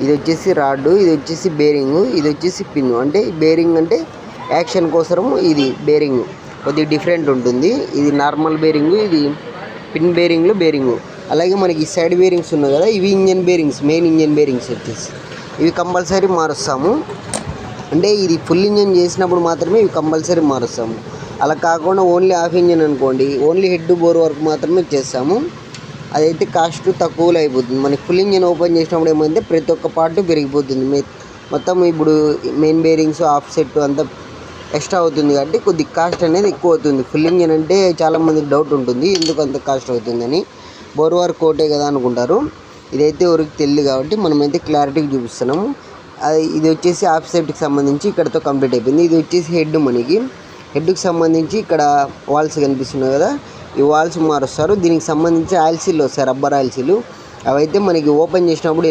ఇది వచ్చేసి రాడ్, ఇది వచ్చేసి బేరింగ్, ఇది వచ్చేసి పిన్. అంటే బేరింగ్ అంటే యాక్షన్ కోసం ఇది బేరింగ్ కొద్దిగా డిఫరెంట్ ఉంటుంది. ఇది నార్మల్ బేరింగ్, ఇది పిన్ బేరింగ్లో బేరింగ్. అలాగే మనకి ఈ సైడ్ బేరింగ్స్ ఉన్నాయి కదా, ఇవి engine bearings, main engine bearings వచ్చేసి ఇవి కంపల్సరీ మారుస్తాము. అంటే ఇది ఫుల్ ఇంజన్ చేసినప్పుడు మాత్రమే ఇవి కంపల్సరీ మారుస్తాము. అలా కాకుండా ఓన్లీ హాఫ్ ఇంజన్ అనుకోండి, ఓన్లీ హెడ్ బోర్ వరకు మాత్రమే చేస్తాము. అదైతే కాస్ట్ తక్కువలో అయిపోతుంది. మనకి ఫుల్ ఇంజన్ ఓపెన్ చేసినప్పుడు ఏమైంది, ప్రతి ఒక్క పార్ట్ పెరిగిపోతుంది. మొత్తం ఇప్పుడు మెయిన్ బేరింగ్స్ ఆఫ్ సెట్ అంతా ఎక్స్ట్రా అవుతుంది కాబట్టి కొద్ది కాస్ట్ అనేది ఎక్కువ అవుతుంది. ఫుల్ ఇంజన్ అంటే చాలామందికి డౌట్ ఉంటుంది, ఎందుకు అంత కాస్ట్ అవుతుందని. బోర్ వర్క్ కోటే కదా అనుకుంటారు. ఇదైతే ఎవరికి తెలియదు కాబట్టి మనమైతే క్లారిటీగా చూపిస్తున్నాము. ఇది వచ్చేసి ఆఫ్ సెట్కి సంబంధించి ఇక్కడతో కంప్లీట్ అయిపోయింది. ఇది వచ్చేసి హెడ్, మనకి హెడ్కి సంబంధించి ఇక్కడ వాల్స్ కనిపిస్తున్నాయి కదా, ఈ వాల్స్ మారుస్తారు. దీనికి సంబంధించి ఆయిల్ సీల్ వస్తాయి, రబ్బర్ ఆయిల్ సీలు. అవైతే మనకి ఓపెన్ చేసినప్పుడు